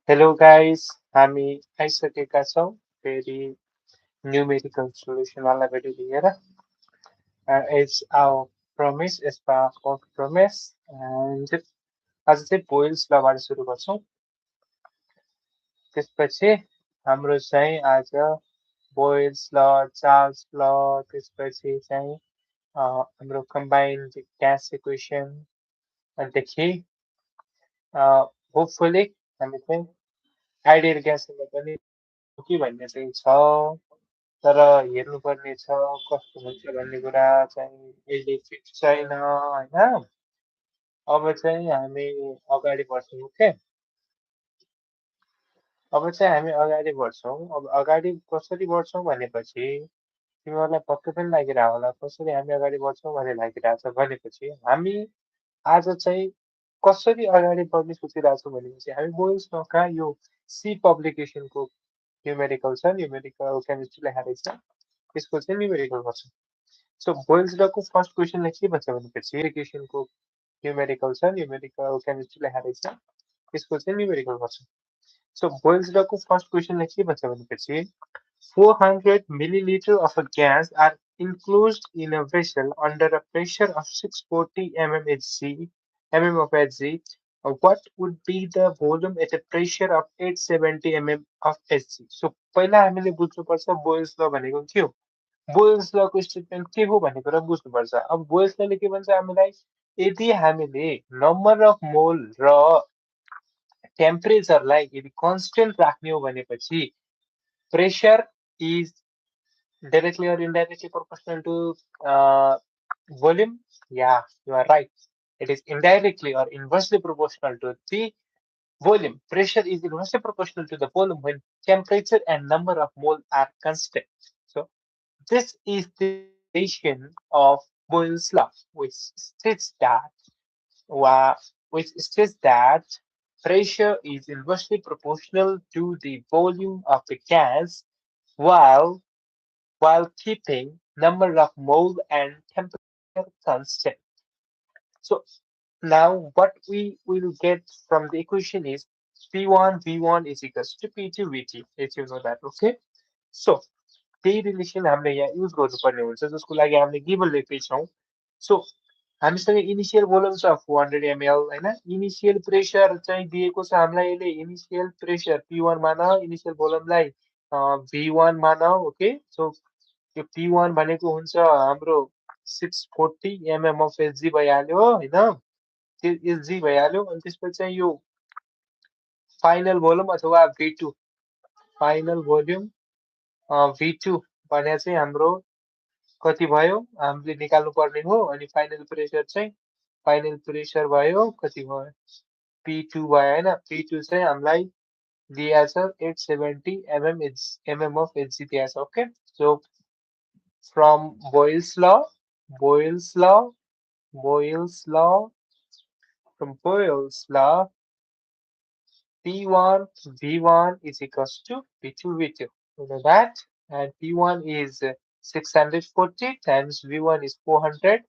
Hello guys, हामी आइसकेका छौँ फेरि न्युमेरिकल सोल्युसनवाला भिडियो लिएर it's our promise it's our promise and आज चाहिँ बोइल्स लबाट सुरु गर्छौँ त्यसपछि हाम्रो चाहिँ आज बोइल्स ल चार्ल्स ल त्यसपछि चाहिँ हाम्रो कम्बाइन्ड ग्यास इक्वेसन देखि होपफुली हामी चाहिँ आइडियल ग्यासमा पनि कि भन्ने चाहिँ छ तर हेर्नुपर्ने छ कस्तो हुन्छ भन्ने कुरा चाहिँ अहिले फिक्स छैन होइन अब चाहिँ हामी अगाडि बढ्छौँ ओके अब चाहिँ हामी अगाडि बढ्छौँ अब अगाडि कसरी बढ्छौँ भनेपछि तिमीहरूलाई पक्कै पनि लागिरहेको होला कसरी हामी अगाडि बढ्छौँ भन्ने लागिरहेको छ भनेपछि हामी आज चाहिँ कसरी अगाडि बढ्ने सोचिरहेको छौँ भनेपछि हामी बोइल्समा यो सी पब्लिकेसनको न्युमेरिकल छ न्युमेरिकल केमिस्ट्री लेखाएको छ त्यसको चाहिँ न्युमेरिकल गर्छौँ सो बोइल्स लको फर्स्ट क्वेसनले के भन्छ भनेपछि इक्वेसनको न्युमेरिकल छ न्युमेरिकल केमिस्ट्री लेखाएको छ त्यसको चाहिँ न्युमेरिकल गर्छौँ सो बोइल्स लको फर्स्ट क्वेसनले के भन्छ भनेपछि 400 milliliter of a gas are enclosed in a vessel under a pressure of 640 mm of Hg. What would be the volume at a pressure of 870 mm of Hg? So पहिला हामीले बुझ्नुपर्छ boils ल भनेको के हो बोइल्स लको स्टेटमेन्ट के हो भन्ने कुरा बुझ्नुपर्छ अब बोइल्स लले के भन्छ हामीलाई यदि हामीले नम्बर अफ मोल र टेम्परेचरलाई यदि कन्स्टेन्ट राख्ने हो भनेपछि pressure is directly or indirectly proportional to volume? Yeah, you are right. It is indirectly or inversely proportional to the volume. Pressure is inversely proportional to the volume when temperature and number of mole are constant. So this is the derivation of Boyle's law, which states that pressure is inversely proportional to the volume of the gas while keeping number of mole and temperature constant. So now what we will get from the equation is P1 V1 is equals to P2 VT, if you know that, okay? So त्यही relation हामीले यहाँ use गर्नुपर्ने हुन्छ जसको लागि हामीले given लेख्दैछौँ सो हामीसँग initial volume छ 400 ml होइन इनिसियल प्रेसर चाहिँ दिएको छ हामीलाई यसले इनिसियल प्रेसर P1 मान इनिसियल भोल्युमलाई V1 मान ओके सो यो P1 भनेको हुन्छ हाम्रो 640 mm of Hg भइहाल्यो होइन त्यो Hg भइहाल्यो अनि त्यसपछि चाहिँ यो फाइनल भोल्युम अथवा V2 फाइनल भोल्युम V2 भने चाहिँ हाम्रो कति भयो हामीले निकाल्नु पर्ने हो अनि फाइनल प्रेसर चाहिँ फाइनल प्रेसर भयो कति भयो P2 भयो होइन P2 चाहिँ हामीलाई दिएको छ 870 mm of Hg दिएको छ okay so from Boyle's law, Boyle's law, from Boyle's law, P1 V1 is equals to P2 V2. You know that, and P1 is 640 times V1 is 400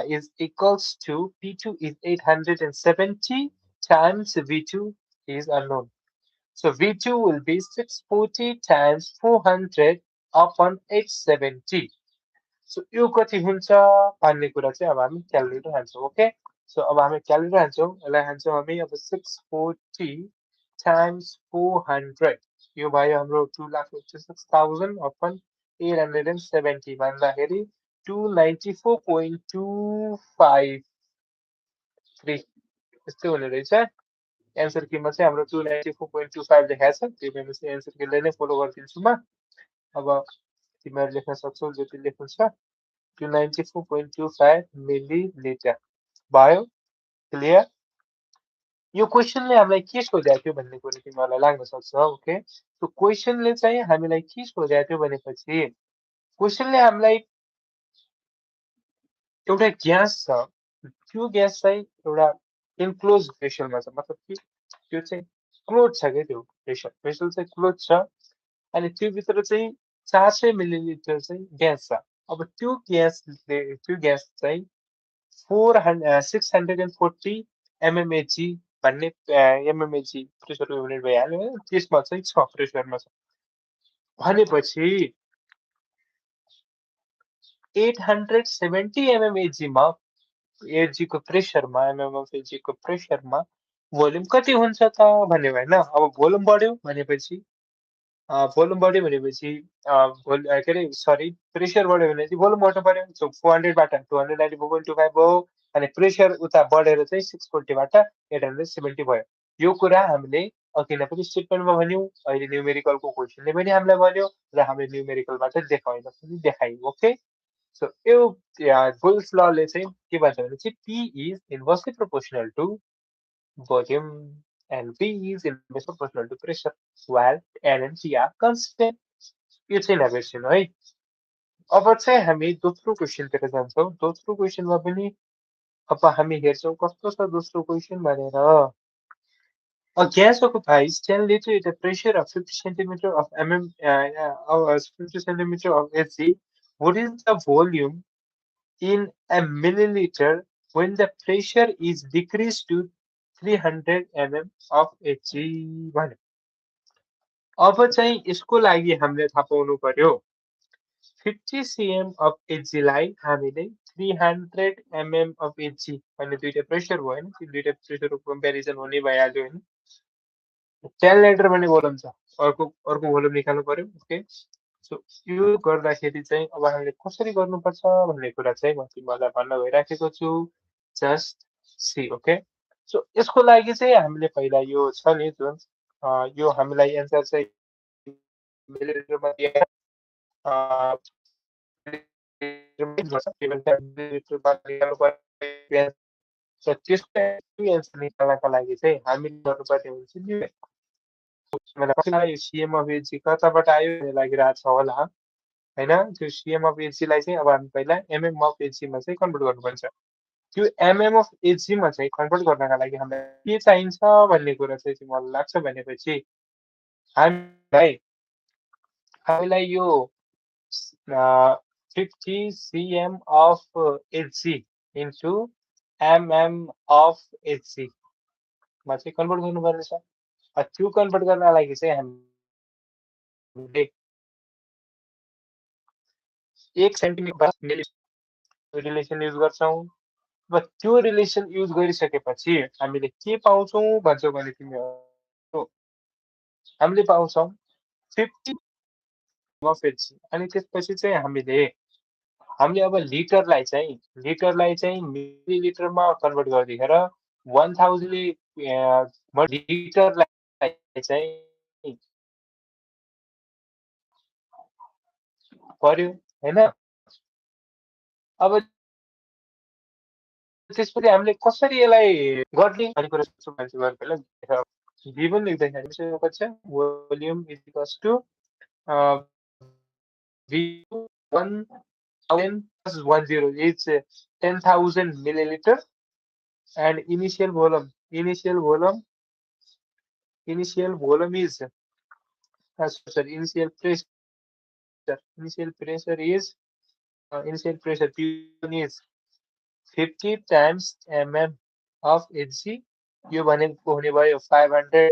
is equals to P2 is 870 times V2 is unknown. So V2 will be 640 times 400 upon 870. सो यो कति हुन्छ भन्ने कुरा चाहिँ अब हामी calculator हान्छौँ okay so अब हामी calculator हान्छौँ यसलाई हान्छौँ हामी अब 640 टाइम्स 400 यो भयो हाम्रो 2,56,000 अपन 870 भन्दाखेरि 294.253 यस्तै हुने रहेछ एन्सर किमा चाहिँ हाम्रो 294.25 देखाएको छ त्यही भएर चाहिँ एन्सर किलाई नै फलो गरिदिन्छु म अब तिमीहरू लेख्न सक्छौ जति लेख्नु छ 294.25 milliliter भयो क्लियर यो क्वेसनले हामीलाई के सोधेको थियो भन्ने कुरा तिमीहरूलाई लाग्न सक्छ ओके सो क्वेसनले चाहिँ हामीलाई के सोधेको थियो भनेपछि क्वेसनले हामीलाई एउटा ग्यास छ त्यो ग्यास चाहिँ एउटा इन्क्लोज भेसलमा छ मतलब कि त्यो चाहिँ क्लोज छ के त्यो भेसल चाहिँ क्लोज छ अनि त्यो भित्र चाहिँ 400 मिलिलिटर चाहिँ ग्यास छ अब त्यो ग्यास चाहिँ 640 mmHg भन्ने एमएमएची प्रेसरको युनिट भइहाल्यो होइन त्यसमा चाहिँ छ प्रेसरमा छ भनेपछि 870 एमएमएजीमा एजीको प्रेसरमा एमएमएफएजीको प्रेसरमा भोल्युम कति हुन्छ त भन्यो होइन अब भोल्युम बढ्यो भनेपछि भोल्युम बढ्यो भनेपछि के अरे सरी प्रेसर बढ्यो भने चाहिँ भोल्युम बढ्नु पर्यो सो 400बाट 294.25 भयो अनि प्रेसर उता बढेर चाहिँ 640बाट 870 भयो यो कुरा हामीले अघि नै पनि स्टेटमेन्टमा भन्यौँ अहिले न्युमेरिकलको क्वेसनले पनि हामीलाई भन्यो र हामीले न्युमेरिकलबाट देखाउन पनि देखायौँ ओके सो यो बुल्स लले चाहिँ के भन्छ भने चाहिँ P is inversely proportional to volume and V is inversely proportional to pressure while N and P are constant. यो चाहिँ इनोभेसन है अब चाहिँ हामी दोस्रो क्वेसनतिर जान्छौँ दोस्रो क्वेसनमा पनि अब हामी हेर्छौँ कस्तो छ दोस्रो क्वेसन भनेर A gas occupies 10 liter at a pressure of 50 centimeter of 50 centimeter of Hg. What is the volume in a milliliter when the pressure is decreased to 300 mm of Hg भन्यो अब चाहिँ यसको लागि हामीले थाहा पाउनु पर्यो 50 cm of Hg लाई हामीले 300 mm of Hg भन्ने दुईटा प्रेसर भयो हैन त्यो दुईटा प्रेसरको कम्पेरिजन हुने भइहाल्यो हैन 10 लिटर भन्ने भोल्युम छ अर्को भोल्युम निकाल्नु पर्यो ओके सो यो गर्दाखेरि चाहिँ अब हामीले कसरी गर्नुपर्छ भन्ने कुरा चाहिँ म तिमीहरूलाई भन्न गइराखेको छु जस्ट सी ओके सो यसको लागि चाहिँ हामीले पहिला यो छ नि जुन यो हामीलाई एन्सर चाहिँ मिलिलिटरमा दिएर र त्यसको एन्सर निकाल्नका लागि चाहिँ हामीले गर्नुपर्ने हुन्छ नि मलाई कसैलाई सिएम अफ एजी कताबाट आयो भन्ने लागिरहेको छ होला होइन त्यो सिएम अफ एजीलाई चाहिँ अब हामी पहिला एमएम अफ एजीमा चाहिँ कन्भर्ट गर्नुपर्छ त्यो एमएम अफ एजीमा चाहिँ कन्भर्ट गर्नका लागि हामीलाई के चाहिन्छ भन्ने कुरा चाहिँ मलाई लाग्छ भनेपछि हामीलाई हामीलाई यो 50 cm of Hg into mm of Hg मा चाहिँ कन्भर्ट गर्नुपर्नेछ त्यो कन्भर्ट गर्नका लागि चाहिँ हामीले 1 सेन्टिमिटर मिली रिलेसन युज गर्छौँ अब त्यो रिलेसन युज गरिसकेपछि हामीले के पाउँछौँ भन्छौँ भने तिमीहरू हामीले पाउँछौँ 50 अफ Hg अनि त्यसपछि चाहिँ हामीले अब लिटरलाई चाहिँ मिलिलिटरमा कन्भर्ट गरिदिएर 1000 लिटरलाई चाहिँ पर्यो हैन अब त्यसपछि हामीले कसरी यसलाई गर्ने भन्ने कुरा सोच्छौँ मान्छे गएर पहिला गिभन लेख्दाखेरि चाहिँ कति छ volume is equals to V 1000 plus 10 is 10,000 milliliter and initial volume is sorry initial pressure is initial pressure P1 is 50 times mm of Hg यो भनेको हुने भयो 500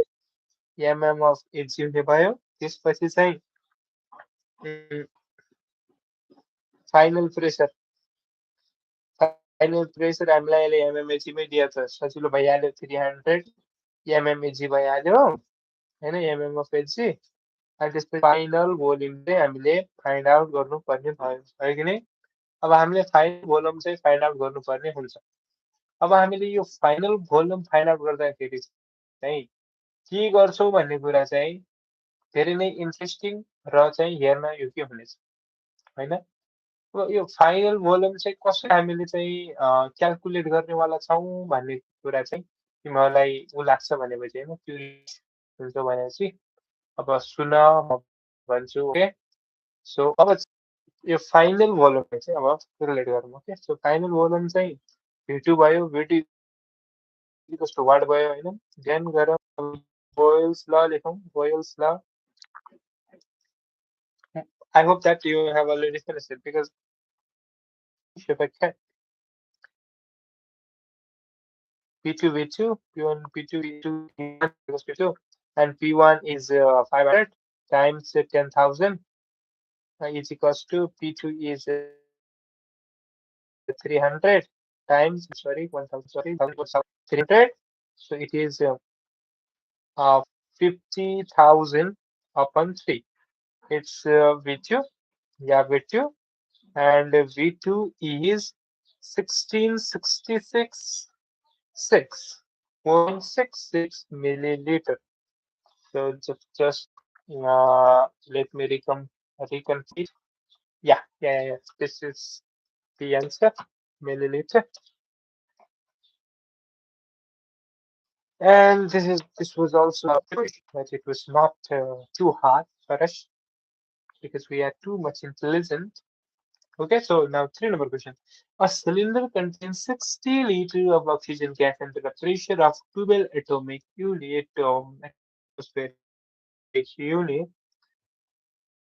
mm of Hg हुने भयो त्यसपछि चाहिँ फाइनल प्रेसर हामीलाई अहिले एमएमएजीमै दिएको छ सजिलो भइहाल्यो 300 एमएमएजी भइहाल्यो होइन एमएम अफ एजी अनि त्यसपछि फाइनल भोल्युम चाहिँ हामीले फाइन्ड आउट गर्नुपर्ने भयो है कि नै अब हामीले फाइनल भोल्युम चाहिँ फाइन्ड आउट गर्नुपर्ने हुन्छ अब हामीले यो फाइनल भोल्युम फाइन्ड आउट गर्दाखेरि चाहिँ के गर्छौँ भन्ने कुरा चाहिँ धेरै नै इन्ट्रेस्टिङ र चाहिँ हेर्न योग्य हुनेछ होइन अब यो फाइनल भोल्युम चाहिँ कसरी हामीले चाहिँ क्यालकुलेट गर्नेवाला छौँ भन्ने कुरा चाहिँ तिमीहरूलाई ऊ लाग्छ भनेपछि होइन क्युरियस हुन्छ भनेपछि अब सुन म भन्छु ओके सो अब यो फाइनल भोल्युम चाहिँ अब क्यालकुलेट गरौँ ओके सो फाइनल भोल्युम चाहिँ V2 भयो V2 कस्तो वाट भयो होइन देन गएर बोयल्स ल लेखौँ Boyle's law I hope that you have already finished it because if I can P2 V2, P1 P2 V2 P1 is equals to P2, and P1 is 500 times 10,000 is equals to P2 is 300 times, sorry, 1,000, sorry, 300. So it is uh, 50,000 upon 3. It's V2, yeah, V2, and V2 is 1666 6.66 milliliter. So just let me reconfirm. Yeah. This is the answer, milliliter. And this was also but it was not too hard for us because we are too much intelligent. Okay, so now three number question. A cylinder contains 60 liters of oxygen gas under the pressure of 12 atomic unit atmospheric unit.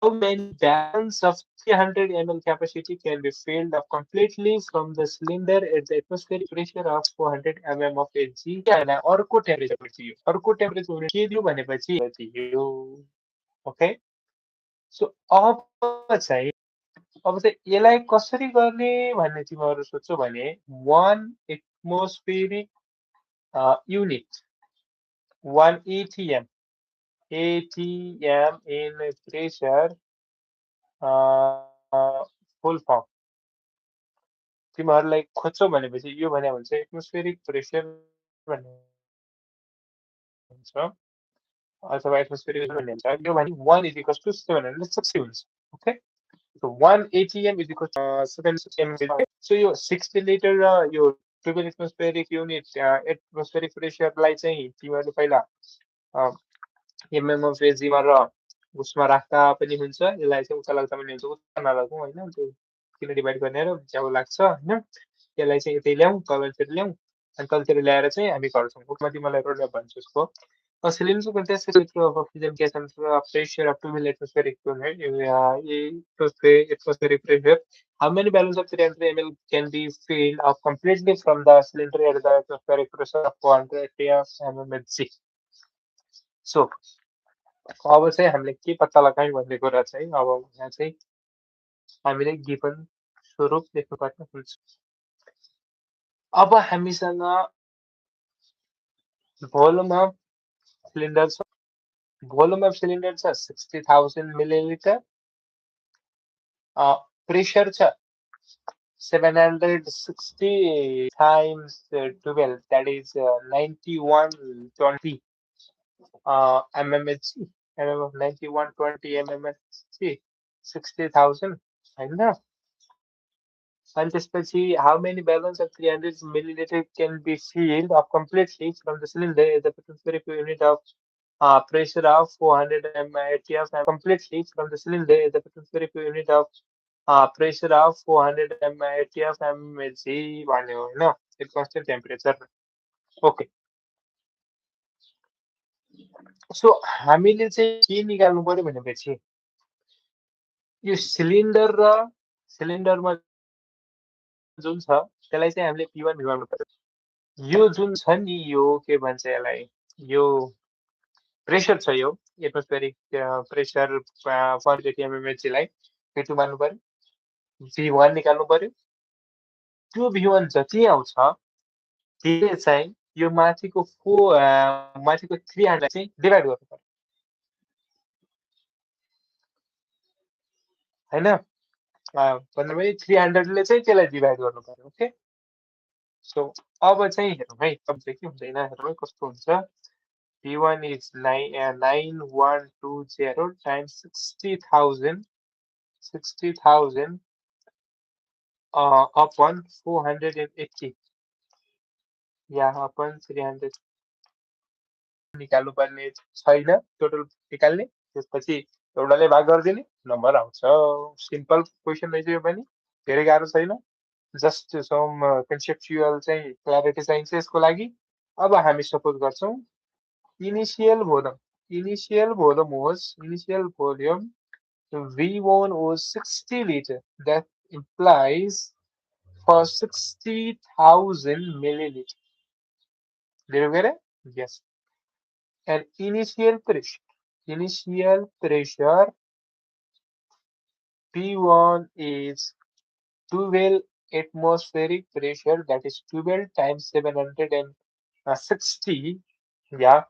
How many gallons of 300 ml capacity can be filled up completely from the cylinder at the atmospheric pressure of 400 mm of Hg? होइन, अर्को temperature दियो, अर्को temperature के दियो भनेपछि दियो. Okay, सो अब चाहिँ यसलाई कसरी गर्ने भन्ने तिमीहरू सोध्छौ भने 1 atmospheric unit 1 ATM ATM in pressure full form तिमीहरूलाई खोज्छौ भनेपछि यो भने हुन्छ एटमोस्फेरिक प्रेसर भन्ने हुन्छ अथवा एटमोस्फेरिक भन्ने हुन्छ. यो भने 1 is equals to 760 हुन्छ. Okay, so 1 ATM is equals to 760 ml. So यो 60 लिटर र यो 12 एटमोस्फेरिक युनिट एटमोस्फेरिक प्रेसरलाई चाहिँ तिमीहरूले पहिला एमएम अफ एजीमा र उसमा राख्दा पनि हुन्छ, यसलाई चाहिँ उता लाग्दा पनि हुन्छ. उता नलागौँ होइन, त्यो किन डिभाइड गर्ने र ज्याउ लाग्छ होइन. यसलाई चाहिँ यतै ल्याउँ, तलतिर ल्याउँ, अनि तलतिर ल्याएर चाहिँ हामी गर्छौँ. उसमा तिमीलाई रोड भन्छु उसको. A cylinder contains a little of oxygen gas under a pressure up to atmospheric atmospheric pressure. How many balloons of 300 ml can be filled up completely from the cylinder at the atmospheric pressure of 400 mmHg? So अब चाहिँ हामीले के पत्ता लगायौँ भन्ने कुरा चाहिँ अब यहाँ चाहिँ हामीले गिभन स्वरूप लेख्नुपर्ने हुन्छ. अब हामीसँग भोल्युम अफ सिलिन्डर छ. भोल्युम अफ सिलिन्डर छ 60,000 मिलिलिटर. प्रेसर छ 760 times 12, that is 9120 mmHg. mm 9120 mmHg 60,000 होइन. And especially how many balloons of 300 milliliter can be filled up completely from the cylinder at the atmospheric unit of pressure of 400 atf and completely from the cylinder at the atmospheric unit of pressure of 400 atf mg भन्यो होइन, at constant temperature. Okay, सो हामीले चाहिँ के निकाल्नु पर्यो भनेपछि यो सिलिन्डरमा जुन छ त्यसलाई चाहिँ हामीले P1 V1 पर्यो. यो जुन छ नि यो के भन्छ यसलाई, यो प्रेसर छ, यो एटमोस्फेरिक प्रेसर 480 mmHg लाई P2 मान्नु पर्यो. V1 निकाल्नु पर्यो. त्यो V1 जति आउँछ त्यसले चाहिँ यो माथिको 300 चाहिँ डिभाइड गर्नु पर्यो हैन. भन्नुभयो 300 ले चाहिँ त्यसलाई डिभाइड गर्नु पर्यो. ओके, सो अब चाहिँ हेरौँ है, अब चाहिँ के हुँदैन, हेरौँ है कस्तो हुन्छ. P1 is 9120 times 60,000 upon 480, या upon 300 निकाल्नु पर्ने छैन. टोटल निकाल्ने, त्यसपछि एउटाले भाग गरिदिने, नम्बर आउँछ. सिम्पल क्वेसन रहेछ यो पनि, धेरै गाह्रो छैन. जस्ट सम कन्सेप्चुअल चाहिँ क्ल्यारिटी चाहिन्छ यसको लागि. अब हामी सपोज गर्छौँ initial volume V1 was 60 liter. That implies for 60,000 milliliter. Did you get it? Yes. And initial pressure. Initial pressure P1 is 12 atmospheric pressure, that is 12 times 760. Yeah,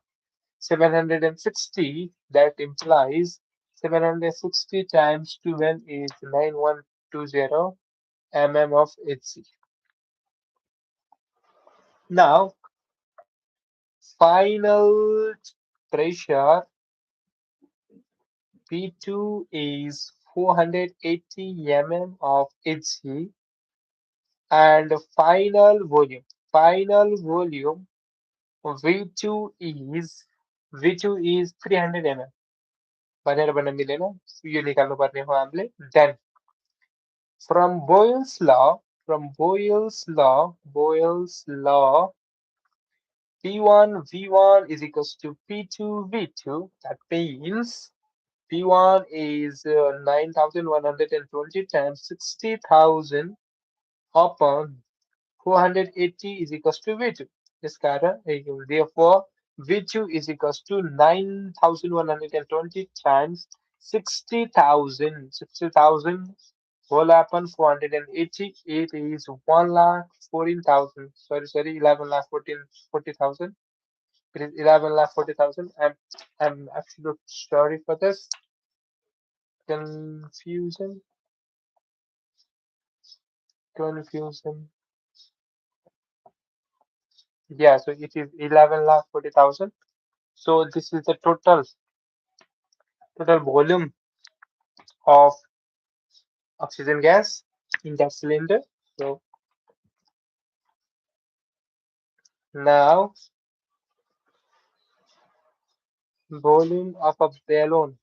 760. That implies 760 times 12 is 9120 of Hc. Now, final pressure P2 is 480 of Hg, and final volume V2 is 300 mm. भनेर भन्न मिलेन, यो निकाल्नु पर्ने हो हामीले. Then from Boyle's law, P1 V1 is equals to P2 V2. That means P1 is 9,120 times 60,000 upon 480 is equals to V2. This therefore, V2 is equals to 9,120 times 60,000 whole upon 480. It is 1 lakh 14,000. Sorry, 11 lakh 40,000. It is 11 lakh 40,000. I'm absolutely sorry for this confusion. Confusion. Yeah, so it is 11 lakh 40,000. So this is the total volume of oxygen gas in that cylinder. So now volume of a balloon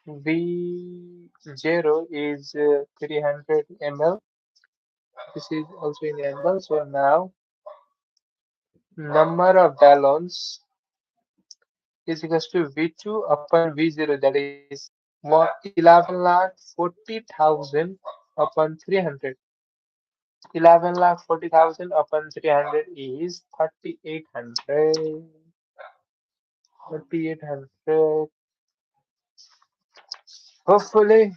V0 is 300 ml. This is also in ml. So now number of balloons is equals to V2 upon V0, that is 11 lakh 40,000 upon 300. 11 lakh 40,000 upon 300 is 3,800. 3,800. Hopefully,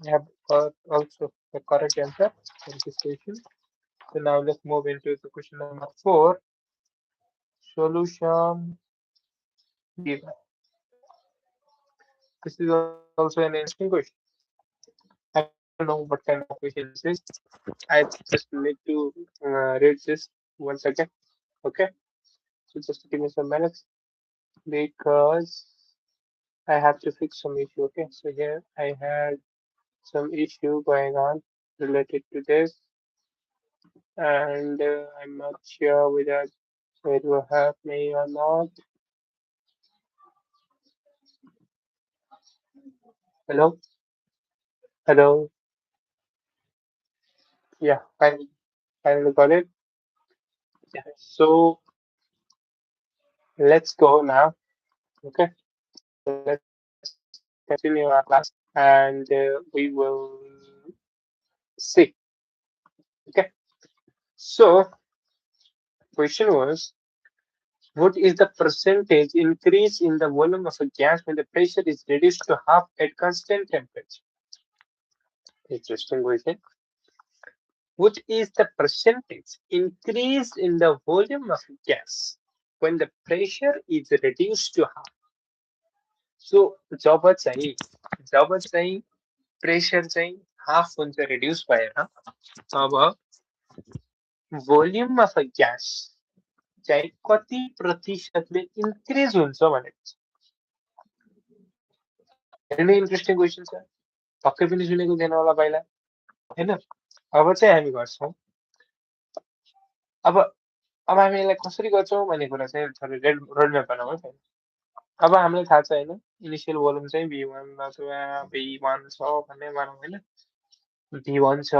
you have also the correct answer for this question. So now let's move into the question number 4. Solution given. This is also an interesting question. I don't know what kind of question this is. I just need to read this once again. Okay. So just give me some minutes because I have to fix some issue. Okay. So here I had some issue going on related to this, and I'm not sure whether it will help me or not. Hello, hello. Yeah, finally got it. Yeah. So let's go now. Okay. So let's continue our class, and we will see. Okay. So question was, what is the percentage increase in the volume of a gas when the pressure is reduced to half at constant temperature? Interesting question. What is the percentage increase in the volume of gas when the pressure is reduced to half? So जब चाहिँ pressure चाहिँ half हुन्छ reduce भएर अब volume of a gas चाहिँ कति प्रतिशतले increase हुन्छ भनेको छ. धेरै नै इन्ट्रेस्टिङ क्वेसन छ. पक्कै पनि सुनेको थिएन होला पहिला, हैन? अब चाहिँ हामी गर्छौँ. अब हामी यसलाई कसरी गर्छौँ भन्ने कुरा चाहिँ थोरै रोडम्याप बनाउँ है. अब हामीलाई थाहा छ हैन, इनिशियल भोल्युम चाहिँ V1 अथवा V1 छ भन्ने मानौँ हैन. V1 छ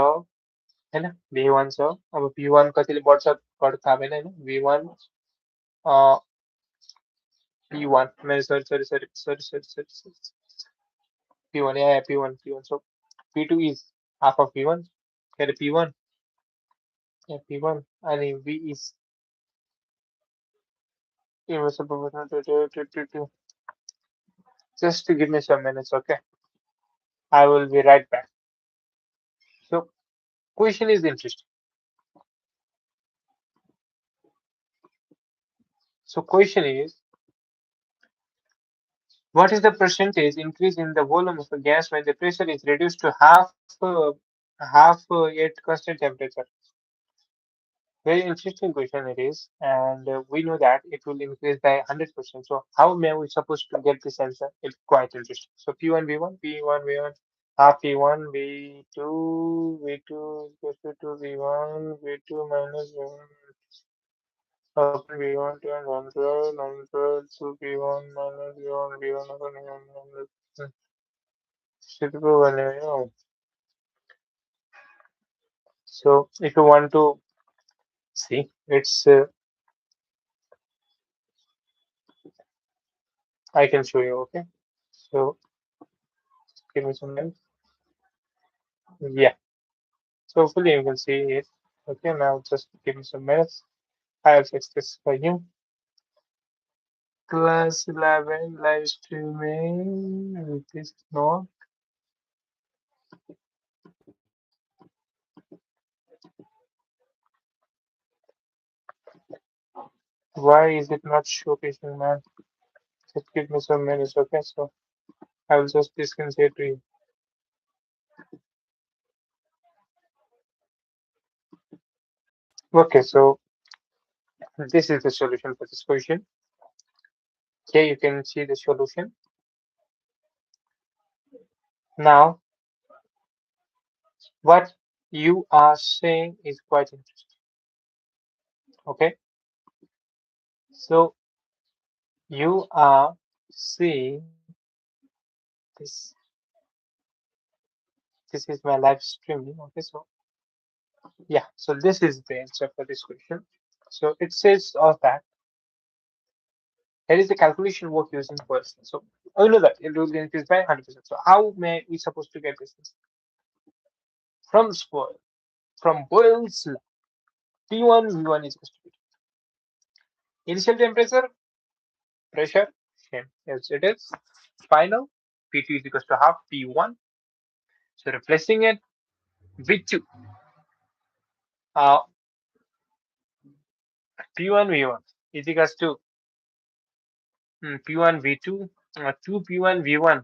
हैन, V1 छ. अब V1 कतिले बढ्छ घट्छ थाहा भएन हैन. V1 P1 sorry. P1, yeah, P1. So P2 is half of P1. Here P1. Yeah, P1. I think V is universal proportional to. Just to give me some minutes, okay? I will be right back. So, question is interesting. So, question is, what is the percentage increase in the volume of a gas when the pressure is reduced to half at constant temperature? Very interesting question it is, and we know that it will increase by 100%. So how may we supposed to get this answer? It's quite interesting. So P1 V1 P1 V1 half P1 V2 V2 is equal to 2 V1 V2 minus V1 upon V1 to 100 2 P1 minus V1 V1 upon V1 simple value. So if you want to see, it's I can show you. Okay, so give me some minutes. Yeah. So hopefully you will see it. Okay, now just give me some minutes. I'll fix this for you. Class 11 live streaming. This is not. Why is it not showcasing, man? Just give me some minutes, okay? So I will just discuss it to you. Okay, so this is the solution for this question. Here you can see the solution. Now, what you are saying is quite interesting. Okay, so you are seeing this. This is my live streaming. Okay, so yeah, so this is the answer for this question. So it says of that there is a calculation work using Boyle's law. So I know that it will increase by 100%. So how may we supposed to get this from Boyle? From Boyle's law, P1 V1 is equal to initial temperature, pressure, same as it is. Final P2 is equal to half P1. So replacing it with 2. Uh, P1 V1 is equal to P1 V2, 2 P1 V1,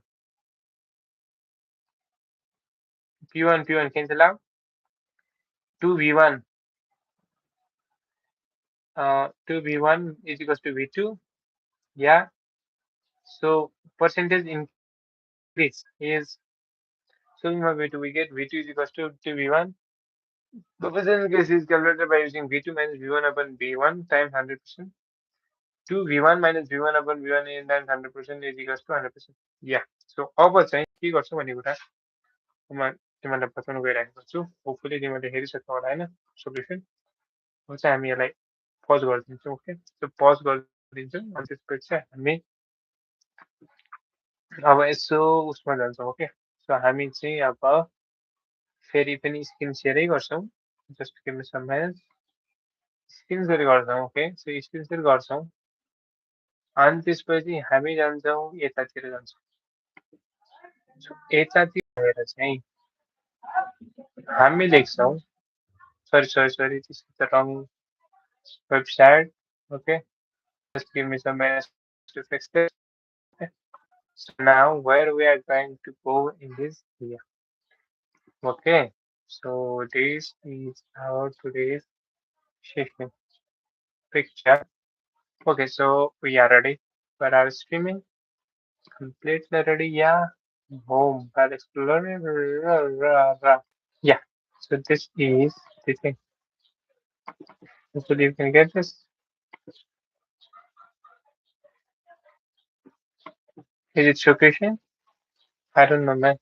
P1 P1 cancel out, 2 V1, 2 V1 is equals to V2. Yeah. So percentage increase is so in my V2 we get V2 is equals to 2V1. The percentage increase is calculated by using V2 minus V1 upon V1 times 100%. 2V1 minus V1 upon V1 is times 100% is equals to 100%. Yeah. So अब चाहिँ के गर्छ भन्ने कुरा म तिमीलाई बताउन गइरहेको छु होपफुली तिमीले हेरिसक्नु होला हैन सोल्युसन अब चाहिँ हामी यसलाई पज गरिदिन्छौँ ओके सो पज गरिदिन्छौँ अनि त्यसपछि चाहिँ हामी अब यसो उसमा जान्छौँ ओके सो हामी चाहिँ अब फेरि पनि स्क्रिन सेयरै गर्छौँ just give me some minutes screen share गर्छौँ ओके सो स्क्रिन सेयर गर्छौँ अनि त्यसपछि हामी जान्छौँ यतातिर जान्छौँ सो यतातिर गएर चाहिँ हामी लेख्छौँ sorry this is the wrong website okay just give me some minutes to fix this okay. So now where we are going to go in this here okay so this is our today's session picture. Okay, so we are ready for our streaming. Completely ready, yeah. Home, File Explorer. Yeah. So this is the thing. Hopefully you can get this. Is it showcasing? I don't know, man.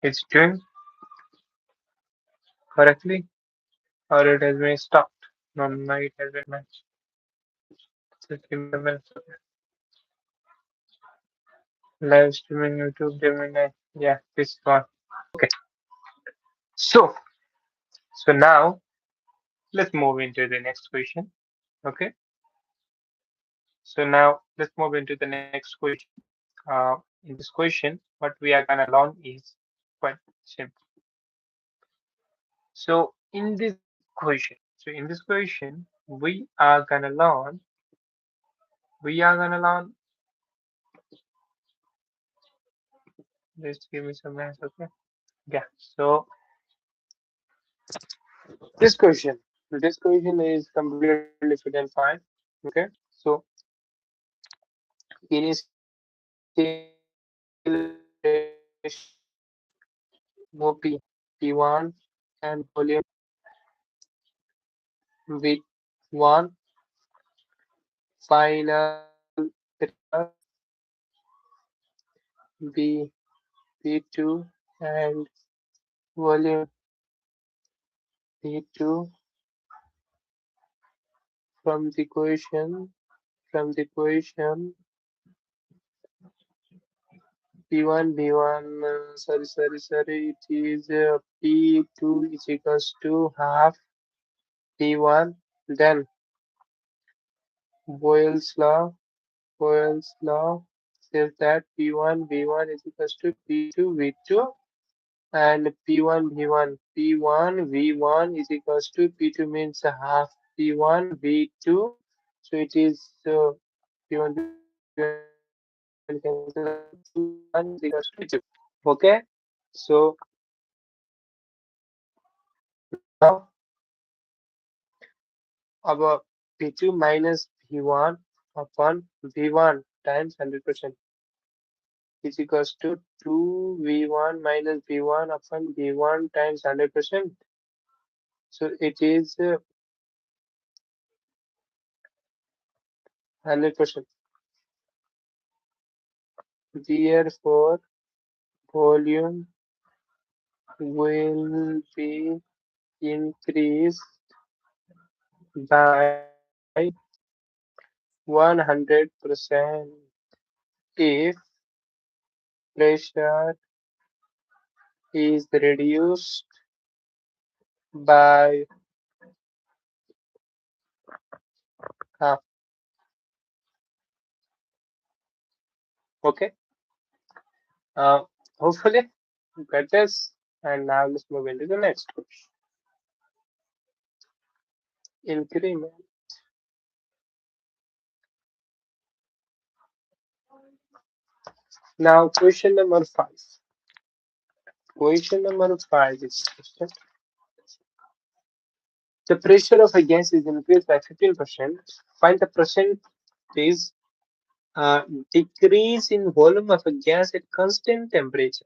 It's doing correctly or it has been stopped. No, it has been matched. Just give me a minute. Live streaming YouTube Gemini. Yeah, this one. Okay. So, so now let's move into the next question. Okay. So now let's move into the next question. In this question, what we are gonna learn is quite simple. So in this question, we are gonna learn. Just give me some minutes, okay? Yeah. So this question is completely fit and fine. Okay. So initial pressure OP P1 and volume V1, final pressure B P2 and volume V2 from the equation P1 sorry, it is P2 is equals to half P1. Then Boyle's law Boyle's law says that P1 V1 is equals to P2 V2 and P1 V1 P1 V1 is equals to P2 means half P1 V2. So it is P1 V1 cancel out. P1 is equals to P2. Okay. So now our P2 minus V1 upon V1 times 100% is equals to 2V1 minus V1 upon V1 times 100%. So it is 100%. Therefore, volume will be increased by 100% if pressure is reduced by half. Okay. Uh, Hopefully, you get this. And now let's move into the next question. Increment. Now, question number five. Question number five is question. The pressure of a gas is increased by 15%. Find the percentage uh, decrease in volume of a gas at constant temperature.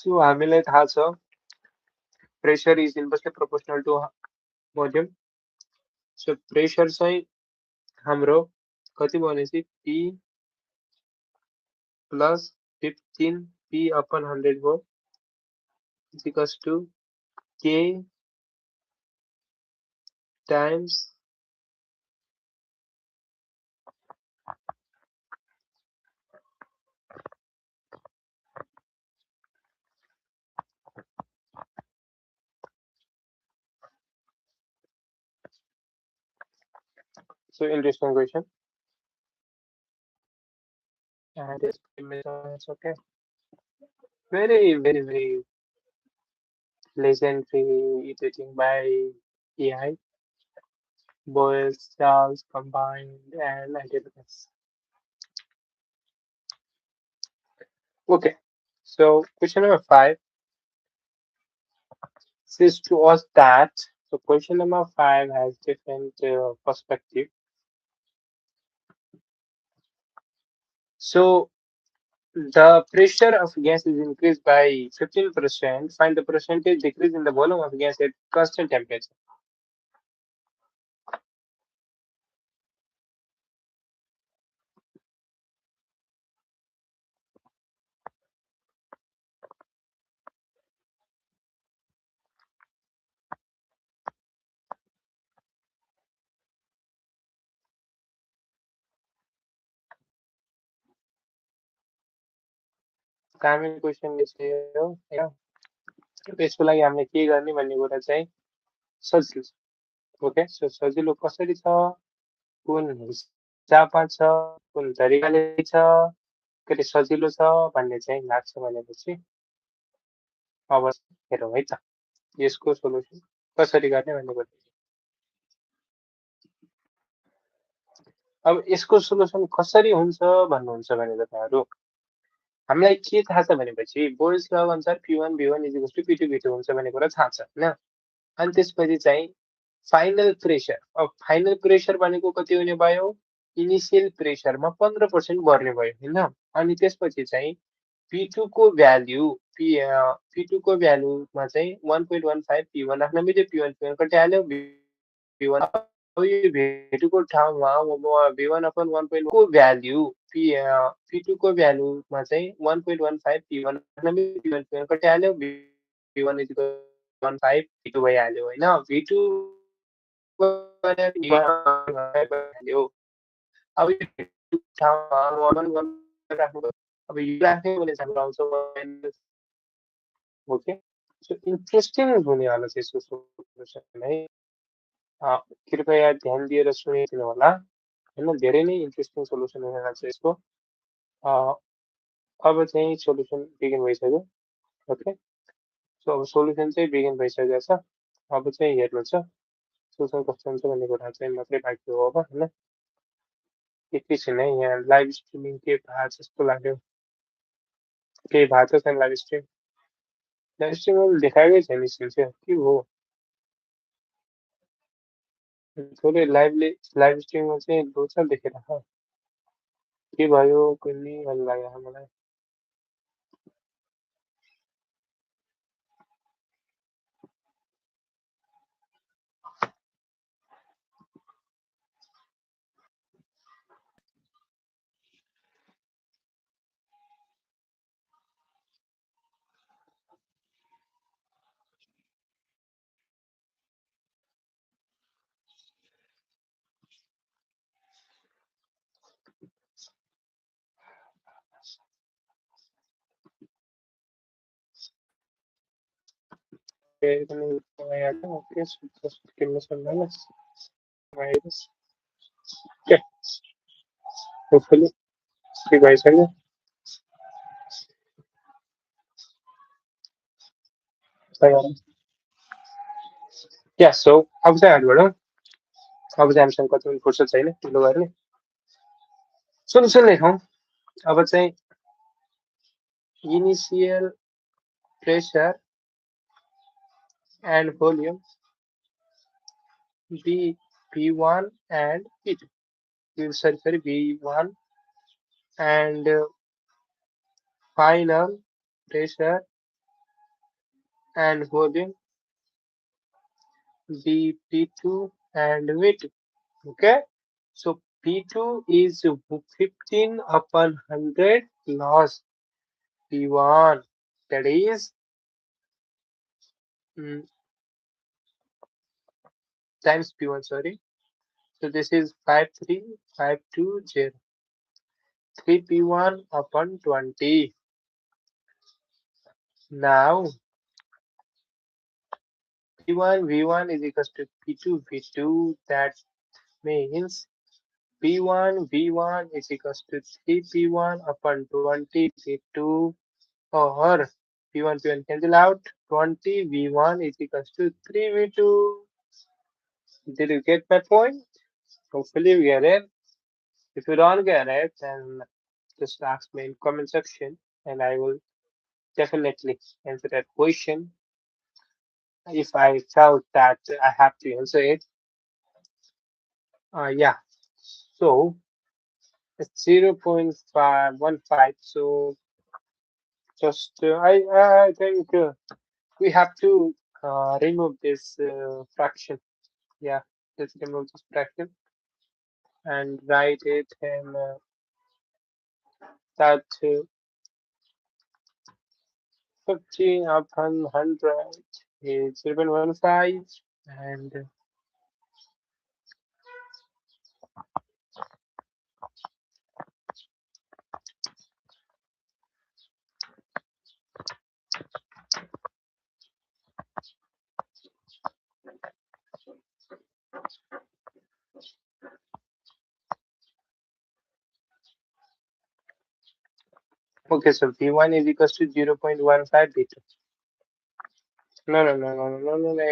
So हामीलाई थाहा छ pressure is inversely proportional to volume. So pressure चाहिँ हाम्रो कति भनेपछि P plus 15 P upon 100 हो is equals to K times. So interesting question. And it's okay. Very legendary editing by AI. Boyle, Charles combined, and I did this. Okay. So question number five says to us that. So question number five has different perspective. So the pressure of gas is increased by 15%. Find the percentage decrease in the volume of gas at constant temperature. दामी question लेख्यो होइन। त्यसको लागि हामीले के गर्ने भन्ने कुरा चाहिँ सजिलो छ। ओके, सो सजिलो कसरी छ, कुन हिसाबमा छ, कुन तरिकाले छ, कति सजिलो छ भन्ने चाहिँ लाग्छ भनेपछि अब हेरौँ है त यसको सोल्युसन कसरी गर्ने भन्ने कुरा। अब यसको सोल्युसन कसरी हुन्छ भन्नुहुन्छ भने तपाईँहरू हामीलाई के थाहा छ भनेपछि बोयल्स ल अनुसार P1 V1 P2 V2 हुन्छ भन्ने कुरा थाहा छ होइन। अनि त्यसपछि चाहिँ फाइनल प्रेसर, अब फाइनल प्रेसर भनेको कति हुने भयो, इनिसियल प्रेसरमा 15% बढ्ने भयो होइन। अनि त्यसपछि चाहिँ P2 को भ्याल्यु P2 को भ्यालुमा चाहिँ 1.15 P1 राख्न मिल्यो, P1 कटिहाल्यो, V1 अब यो V2 को ठाउँमा V1 अपन 1.1 को भ्याल्यु P2 को भ्यालुमा चाहिँ 1.15 P1 राख्न मिल्यो, P1 कटिहाल्यो, V1 15 V2 भइहाल्यो होइन। V2 भइहाल्यो। अब यो ठाउँमा 1 राख्नु, अब यो राख्ने भने हाम्रो आउँछ ओके। सो इन्ट्रेस्टिङ हुनेवाला छ यसको सोल्युसन है। कृपया ध्यान दिएर सुनिदिनु होला होइन, धेरै नै इन्ट्रेस्टिङ सोल्युसन हुनेवाला छ यसको। अब चाहिँ सोल्युसन बिगिन भइसक्यो। ओके, सो अब सोल्युसन चाहिँ बिगिन भइसकेको छ। अब चाहिँ हेर्नु छ सोल्युसन कस्तो हुन्छ भन्ने कुरा चाहिँ मात्रै बाँकी हो अब होइन। एकैछिन है, यहाँ लाइभ स्ट्रिमिङ के भएको जस्तो लाग्यो, केही भएको छैन लाइभ स्ट्रिम। लाइभ स्ट्रिम देखाएकै छैन स्क्रिन चाहिँ के हो, थोरै लाइभ स्ट्रिममा चाहिँ लोचा देखेर के भयो कुनै भन्ने लाग्यो मलाई। ओके, होपफुली ठिक भइसक्यो। या सो अब चाहिँ हात बढौँ। अब चाहिँ हामीसँग कति पनि फुर्सद छैन ढिलो गर्ने, सोल्युसन लेखौँ। अब चाहिँ initial pressure and volume V1 and P2, sorry V1 and final pressure and volume P2 and V2. Okay, so P2 is 15 upon 100 plus P1, that is times P1, sorry. So this is 53520, 3P1 upon 20. Now P1 V1 is equals to P2 V2. That means P1 V1 is equals to 3P1 upon 20 V2, or P1 P1 cancel out, 20 V1 is equals to 3 V2. Did you get my point? Hopefully you get it. If you don't get it, then just ask me in comment section and I will definitely answer that question if I felt that I have to answer it. Yeah, so it's 0.515. So just I think we have to remove this fraction. Yeah, let's remove this fraction and write it in that 15 upon 100 is 0.15, and Okay, so V1 is equals to 0.15 B2. No, no, no, no, no, no, no, no,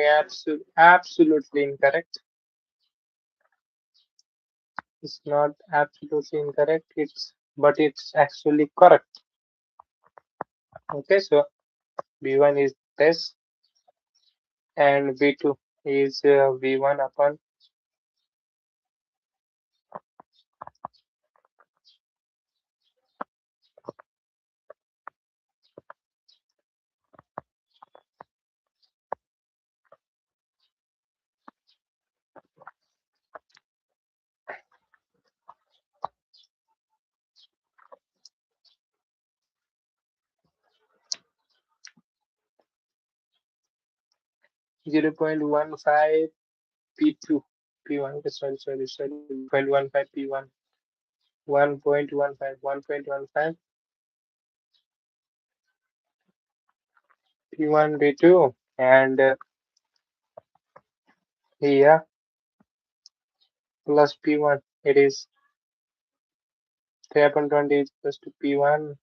absolutely incorrect. It's not absolutely incorrect. But it's actually correct. Okay, so V1 is this, and V2 is V1 upon 0.15 P2. P1, okay, sorry, 0.15 P1. 1.15, 1.15 P1 B2, and here plus P1. It is 3.20 is equals to P1.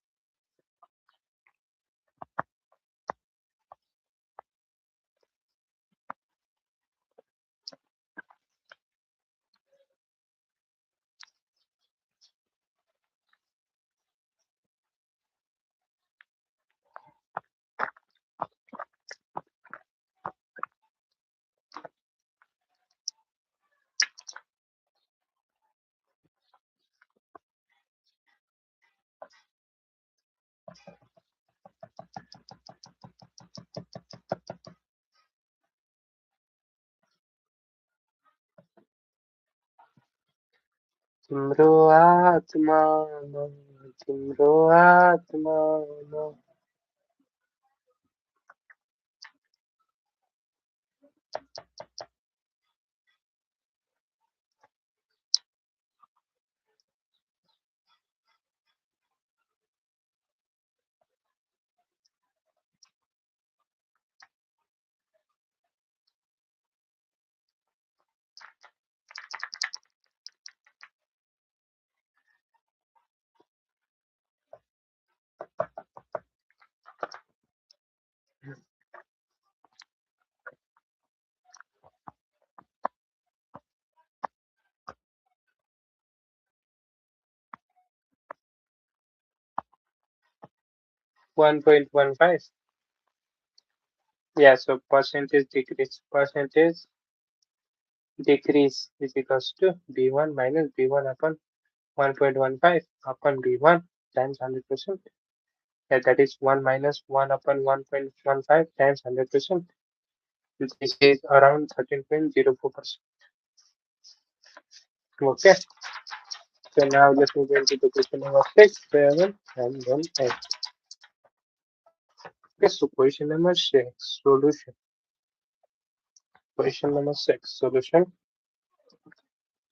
तिम्रो आत्मामा तिम्रो आत्मामा 1.15. Yeah, so percentage decrease is equals to B1 minus B1 upon 1.15 upon B1 times 100%. Yeah, that is 1 minus 1 upon 1.15 times 100%. This is around 13.04%. Okay, so now let me go into the question number 6, 7, and then 8. Okay, so question number 6, solution. Question number 6, solution.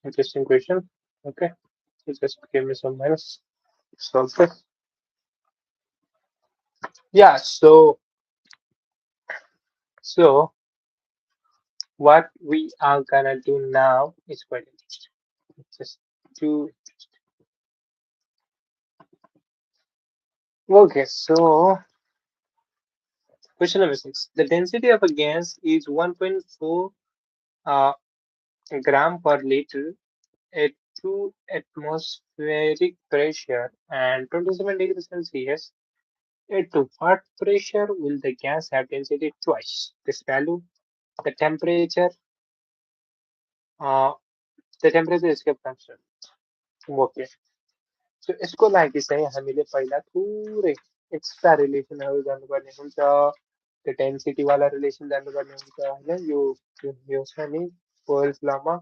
Interesting question. Okay, so just give me some minutes. Solve this. Yeah, so what we are gonna do now is quite interesting. Just do okay, so question number 6. The density of a gas is 1.4 uh, gram per liter at 2 atmospheric pressure and 27 degrees Celsius. At what pressure will the gas have density twice this value? The temperature, uh, the temperature escape constant. Okay. So यसको लागि चाहिँ हामीले पहिला थोरै extra रिलेसनहरू जानुपर्ने हुन्छ, त्यो density वाला रिलेसन जानुपर्ने हुन्छ होइन। यो छ नि बोयल्स लमा,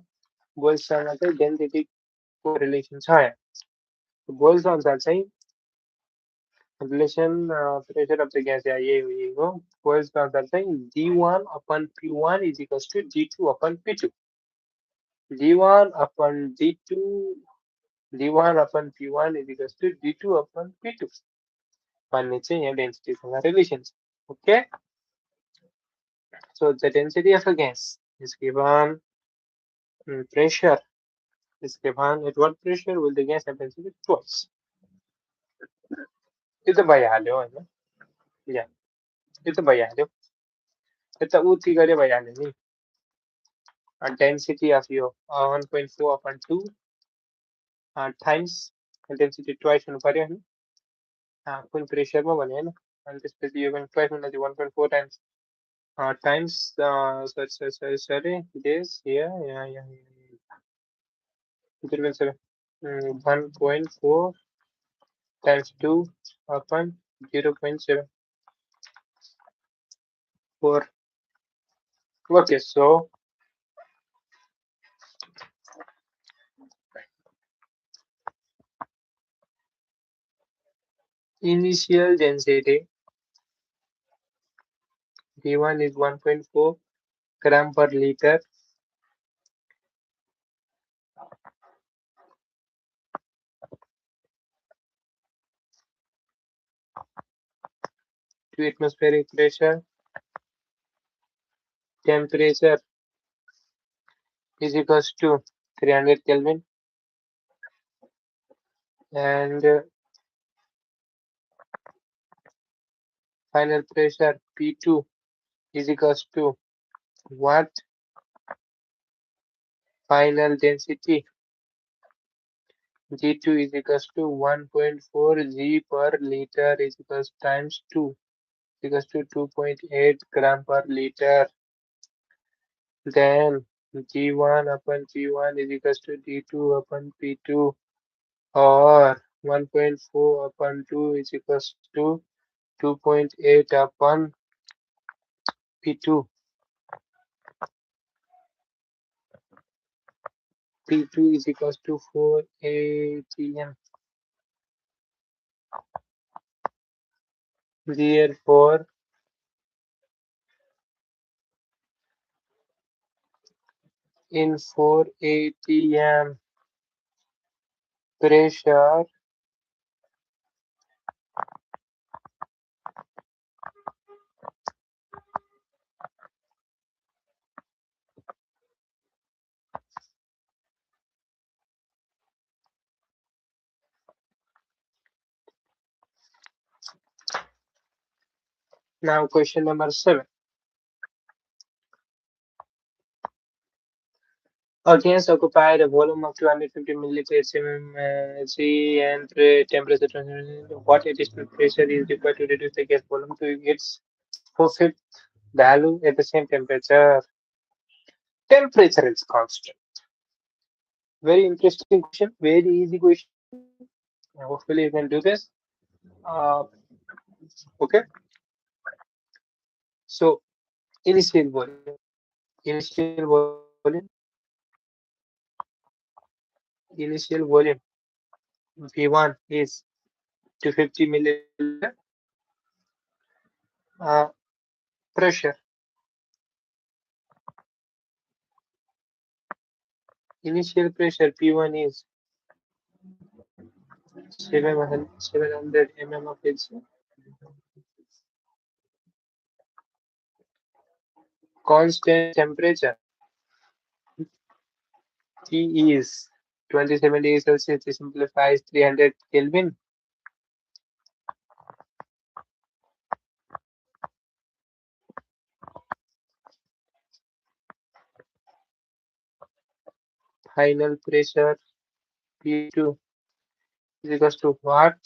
बोयल्ससँग चाहिँ डेन्सिटीको रिलेसन छ यहाँ। बोयल्स अनुसार चाहिँ relation pressure of the gas यही हो। बोयल्सको अनुसार चाहिँ D1 upon P1 is equals to D2 upon P2। D1 upon D2 D1 upon P1 is equals to D2 upon P2 भन्ने चाहिँ यहाँ डेन्सिटीसँग रिलेसन छ। Okay, so the density of a gas is given, pressure is given. At what pressure will the gas have density twice? itu भइहाल्यो होइन या यो त भइहाल्यो यो त उति गरे भइहाल्यो नि density of yo 1.4 upon 2 times density twice हुनु पर्यो होइन कुन प्रेसरमा भने होइन अनि त्यसपछि यो पनि ट्वाइस हुँदा चाहिँ 1.4 times times sorry this here yeah 1.4 times 2 upon 0.74. Okay, so initial density V1 is 1.4 gram per liter to atmospheric pressure. Temperature is equals to 300 Kelvin and final pressure P2 is equals to what? Final density G2 is equals to 1.4 G per liter is equals times 2 is equals to 2.8 gram per liter. Then G1 upon G1 is equals to G2 upon P2 or 1.4 upon 2 is equals to 2.8 upon P2. P2 is equals to 4 atm. Therefore, in 4 atm pressure, now question number 7. A gas occupied a volume of 250 milliliters G and temperature. What additional pressure is required to reduce the gas volume to its four-fifth value at the same temperature? Temperature is constant. Very interesting question. Very easy question. Hopefully you can do this. Uh, okay. So initial volume. Initial volume. Initial volume. V1 is 250 milliliter. Pressure. Initial pressure P1 is 700 mm of Hg. Constant temperature T is 27 degrees Celsius. This simplifies 300 Kelvin. Final pressure P2 is equals to what?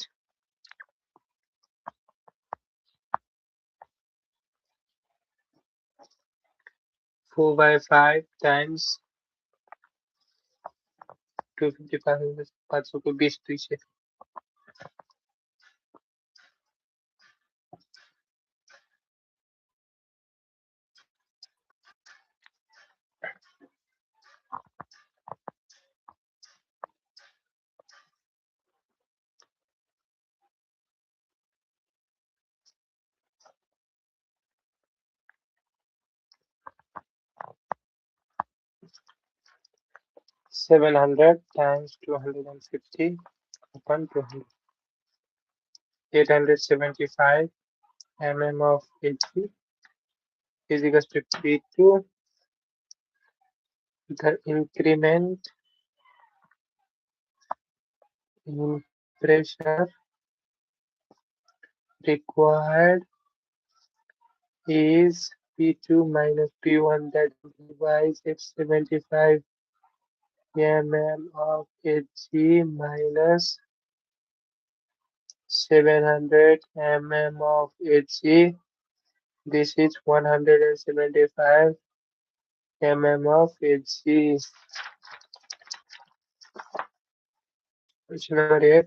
4 by 5 times 255 500 को 20 पीछे 700 times 250 upon 200 875 mm of Hg is equals to P2. The increment in pressure required is P2 minus P1 that implies it's 75 mm of Hg minus 700 mm of Hg. This is 175 mm of Hg. Question number 8.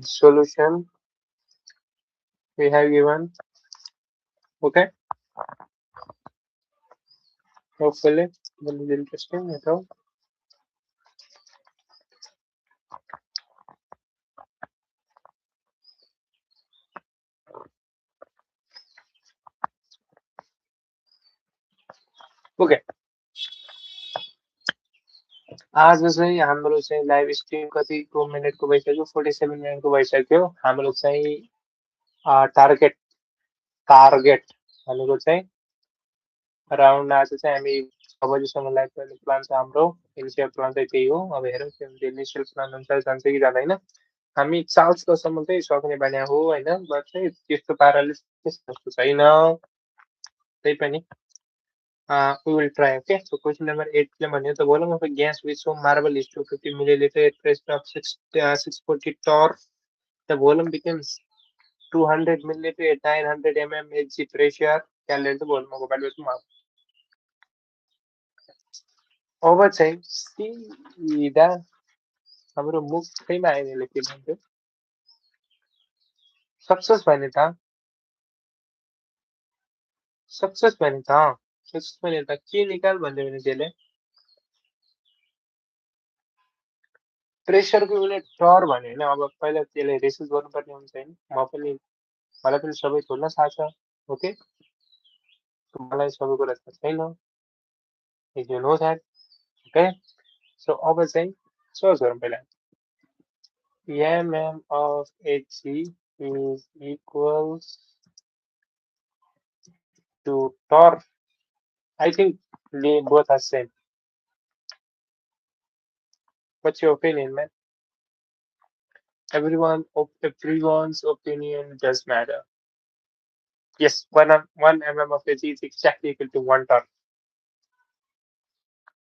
Solution we have given. Okay, hopefully this is interesting at all. Okay, आज चाहिँ हाम्रो चाहिँ live stream कतिको मिनटको भइसक्यो 47 मिनटको भइसक्यो हाम्रो चाहिँ टार्गेट टार्गेट भनेको चाहिँ अराउन्ड आज चाहिँ हामी 6 बजीसम्म लाइभ गर्ने प्लान छ हाम्रो इनिसियल प्लान चाहिँ त्यही हो अब हेरौँ त्यो इनिसियल प्लान अनुसार जान्छ कि जाँदैन हामी 4:00 चाहिँ सक्ने बानी हो होइन बट चाहिँ त्यस्तो पाराले त्यस्तो छैन त्यही पनि we will try. Okay, so question number 8 the volume of a gas with some marble is 250 milliliter at pressure of 640 torr. The volume becomes 200 milliliter at 900 Hg pressure. Calculate the volume of a over time सीधा हाम्रो मुखैमा आइनेले के भन्थ्यो success भने त के निकाल भन्दै भने त्यसले प्रेसरको युनिट टर भन्यो होइन अब पहिला त्यसले रिसर्च गर्नुपर्ने हुन्छ होइन मलाई पनि सबै थोड्न थाहा छ ओके मलाई सबै कुरा थाहा छैन if you know that okay so अब चाहिँ सर्च गरौँ पहिला mm of Hg is equals to torque. I think they both are same. What's your opinion, man? Everyone's opinion does matter. Yes, one mm of Hg is exactly equal to 1 torque.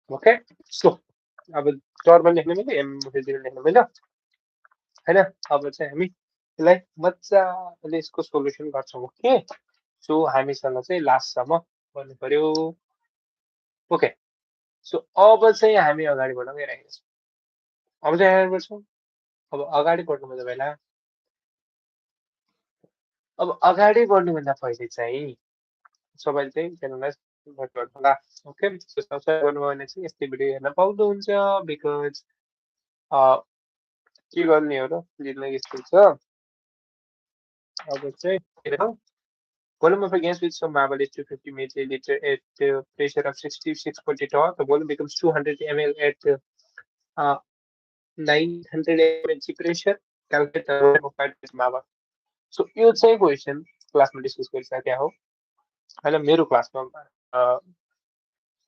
Okay, so अब term लेख्ने मैले M Hg लेख्ने मैले होइन अब चाहिँ हामी यसलाई मजाले यसको सोल्युसन गर्छौँ ओके सो हामीसँग चाहिँ लास्टसम्म गर्नु पर्यो ओके सो अब चाहिँ हामी अगाडि बढ्न गइरहेका छौँ अब चाहिँ अगाडि बढ्छौँ अब अगाडि बढ्नु पहिला अब अगाडि बढ्नुभन्दा पहिले चाहिँ सबैले चाहिँ च्यानललाई सब्सक्राइब गर्नु होला ओके सो सब्सक्राइब गर्नुभयो भने चाहिँ यस्तै भिडियो हेर्न पाउनुहुन्छ बिकज के गर्ने हो र जिन्दगी यस्तो छ अब चाहिँ हेरौँ volume of a gas with some marble is 250 milliliter at pressure of 66.8 torr. The volume becomes 200 ml at 900 ml pressure. Calculate the volume of hydrogen marble. So यो चाहिँ क्वेसन क्लासमा डिस्कस गरिसकेका हो होइन मेरो क्लासमा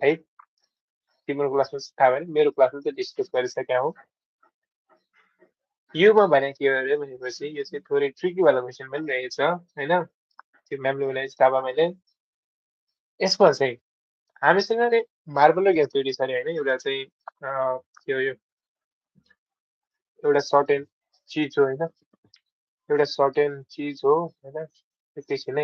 है तिम्रो क्लासमा थाहा भएन मेरो क्लासमा चाहिँ डिस्कस गरिसकेका हो युमा भने के अरे भनेपछि यो चाहिँ थोरै ट्रिकीवाला क्वेसन पनि रहेछ होइन त्यो म्यामले बनाएको किताबमा मैले यसमा चाहिँ हामीसँग नै मार्बल र ग्यास दुइटै छ अरे होइन एउटा चाहिँ के हो यो एउटा सर्टेन चिज हो होइन एउटा सर्टेन चिज हो होइन एकैछिन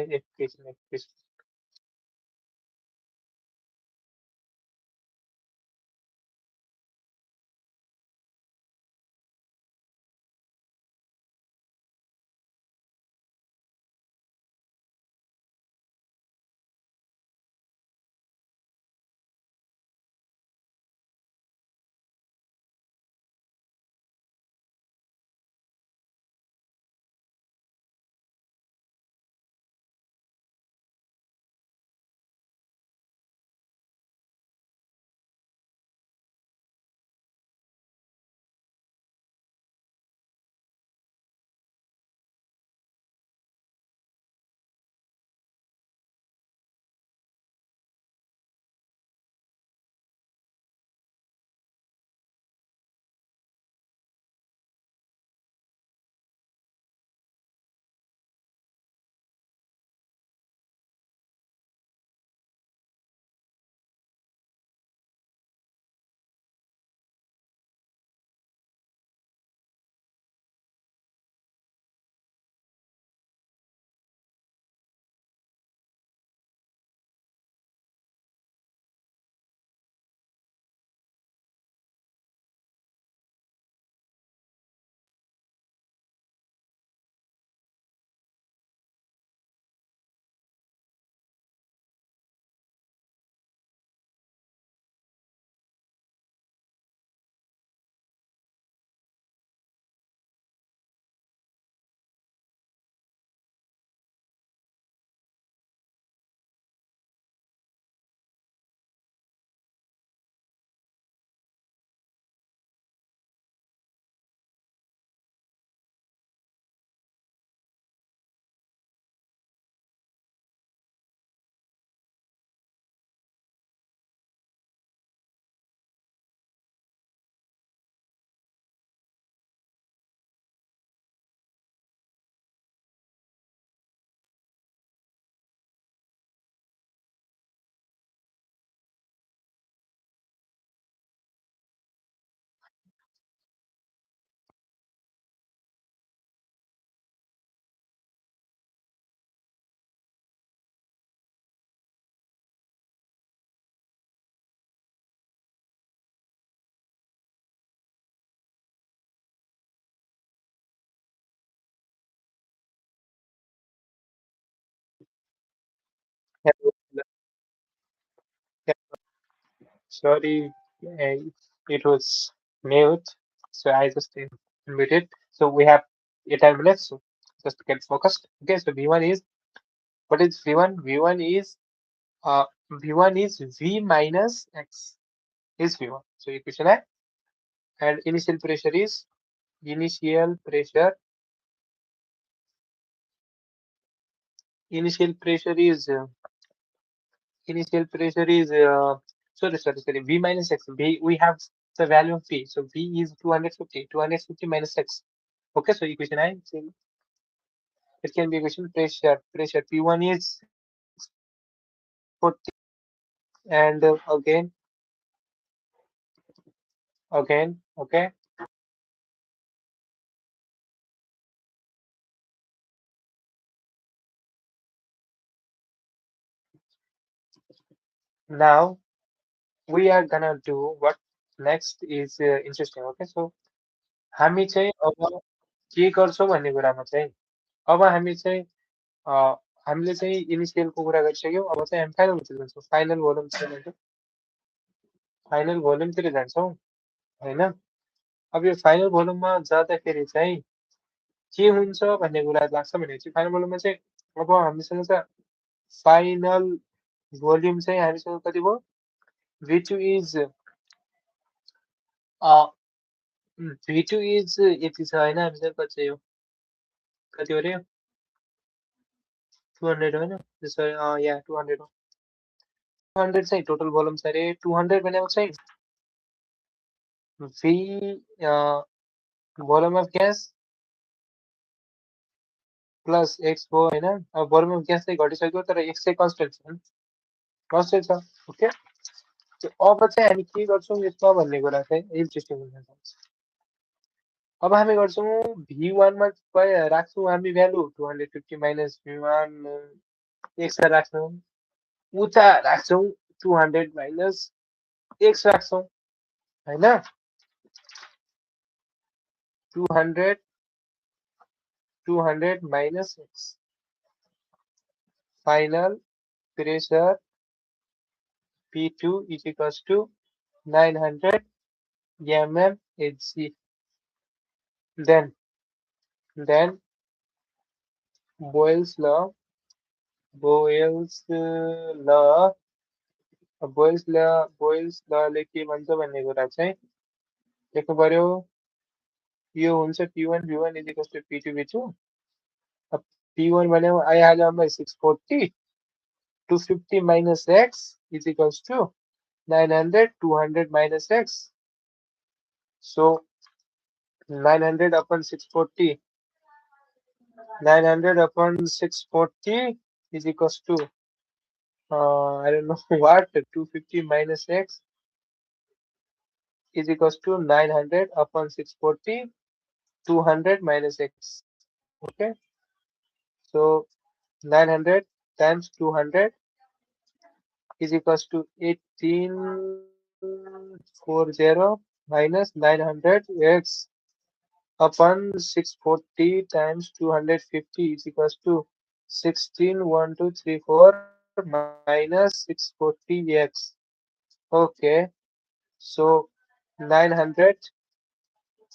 Hello. Yeah, sorry, it was mute, so I just muted. So we have 8 minutes, so just to get focused. Okay, so V1 is what is V1? V1 is V minus X is V1. So equation है, and initial pressure initial pressure is initial pressure is sorry V minus X. We have the value of V, so V is 250 minus X. Okay, so equation I, so it can be equation pressure P1 is 640, and again, okay. Now we are gonna do what next is interesting. Okay, so हामी चाहिँ अब के गर्छौँ भन्ने कुरामा चाहिँ अब अ, हामीले चाहिँ इनिसियलको कुरा गरिसक्यौँ, अब चाहिँ हामी फाइनलतिर जान्छौँ, फाइनल भोल्युमतिर जान्छौँ होइन। अब यो फाइनल भोल्युममा जाँदाखेरि चाहिँ के हुन्छ भन्ने कुरा लाग्छ भने चाहिँ फाइनल भोल्युममा चाहिँ अब हामीसँग चाहिँ फाइनल भोल्युम चाहिँ हामीसँग कति भयो, V2 इज V2 इज यति छ होइन, हामीसँग कति छ यो, कति हो अरे, 200 होइन, सरी या 200 हो, 200 चाहिँ टोटल भोल्युम छ अरे, 200 भनेको चाहिँ V volume of gas plus x भयो होइन। अब भोल्युम अफ ग्यास चाहिँ घटिसक्यो तर एक्स चाहिँ कन्सटेन्ट छ, कन्सटेन्ट छ। ओके, अब चाहिँ हामी के गर्छौँ यसमा भन्ने कुरा चाहिँ इन्ट्रेस्टिङ हुन जान्छ। अब हामी गर्छौँ V1 मा राख्छौँ हामी भ्यालु 250 माइनस V1 एक्स राख्छौँ, उता राख्छौँ 200 माइनस एक्स राख्छौँ होइन, 200 minus x, final pressure P2 is equals to 900 mmHg. Then Boyle's law, Boyle's law, Boyle's law ले के भन्छ भन्ने कुरा चाहिँ लेख्नु पर्यो। यो हुन्छ P1 V1 is equals to P2 V2। अब P1 भनेको आइहाल्यो हामीलाई 640, 250 minus x is equals to 900, 200 minus x. So 900 upon 640, 900 upon 640 is equals to I don't know what, 250 minus x is equals to 900 upon 640, 200 minus x. Okay, so 900 times 200 is equals to 1840 minus 900 x upon 640 times 250 is equals to 161234 minus 640 x. Okay, so 900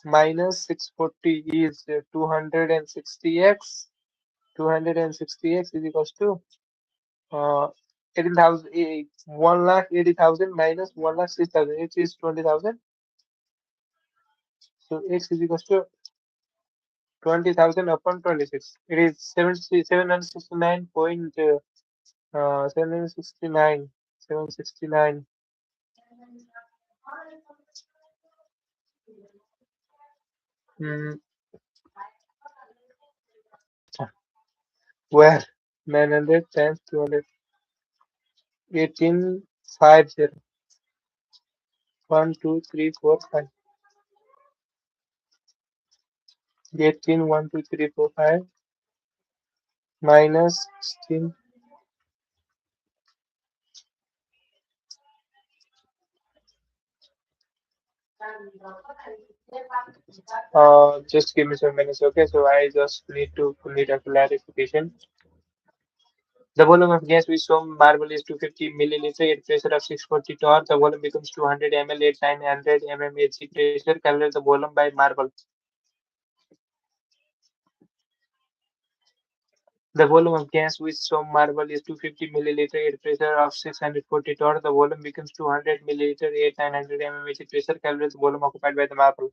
minus 640 is 260x. 260x is equals to 18,000, 1,80,000 minus 1,06,000, which is 20,000. So x is equals to 20,000 upon 26. It is 769 point 769 769. Mm, where 900 times 200, 1850, 1 2 3 4 5, 18 1 2 3 4 5 minus 16. Just give me some minutes, okay? So I just need a clarification. The volume of gas which some marble is 250 milliliter at pressure of 640 torr. The volume becomes 200 ml at 900 mmHg pressure. Calculate the volume by marble. The volume of gas which some marble is 250 milliliter at pressure of 640 torr. The volume becomes 200 milliliter at 900 mmHg pressure. Calculate the volume occupied by the marble.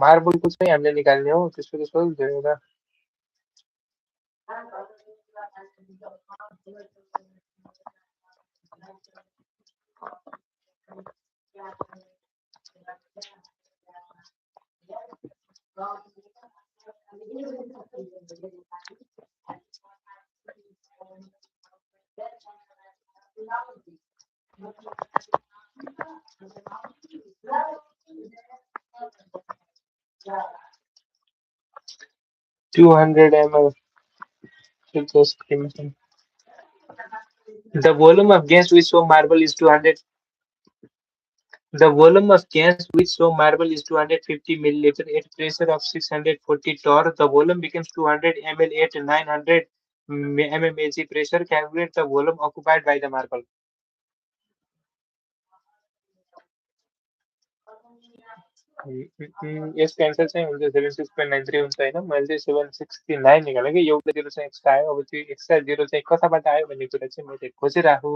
Marble कुछ नहीं हमने निकालने हो किसको किसको देगा 200 ml. So just give me some. The volume of gas which so marble is 200. The volume of gas which so marble is 250 milliliter at pressure of 640 torr. The volume becomes 200 ml at 900 mmHg pressure. Calculate the volume occupied by the marble. यसको answer चाहिँ हुन्छ 76.93 हुन्छ होइन मैले चाहिँ 769 निकालेँ कि एउटा zero चाहिँ एक्स्ट्रा आयो अब त्यो एक्स्ट्रा जिरो चाहिँ कताबाट आयो भन्ने कुरा चाहिँ मैले खोजिराखु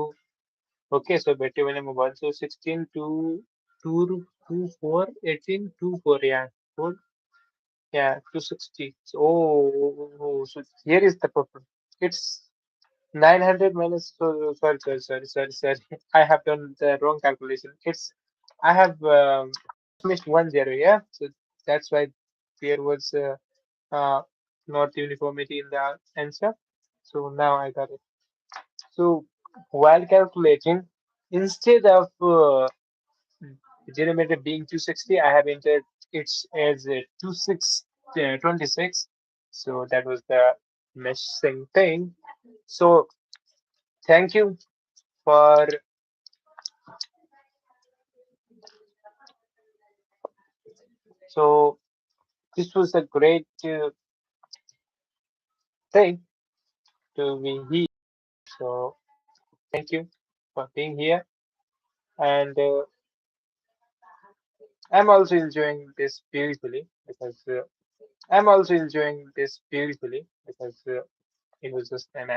ओके सो भेट्यो भने म भन्छु 16 टु 2 4 18 2 4 या 4 या 260 so here is the problem it's 900 minus sorry I have done the wrong calculation it's I have missed 1 0 yeah so that's why there was uh, not uniformity in the answer so now I got it so while calculating instead of denominator being 260 I have entered it as 26 so that was the missing thing so thank you for so this was a great thing to be here. So thank you for being here, and I'm also enjoying this beautifully because I'm also enjoying this beautifully because it was just an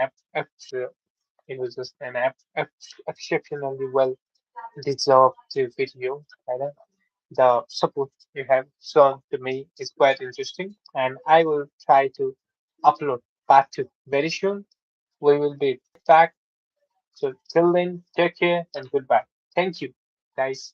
it was just an exceptionally well deserved video. Right? The support you have shown to me is quite interesting, and I will try to upload part two very soon. We will be back. So till then, take care and goodbye. Thank you, guys.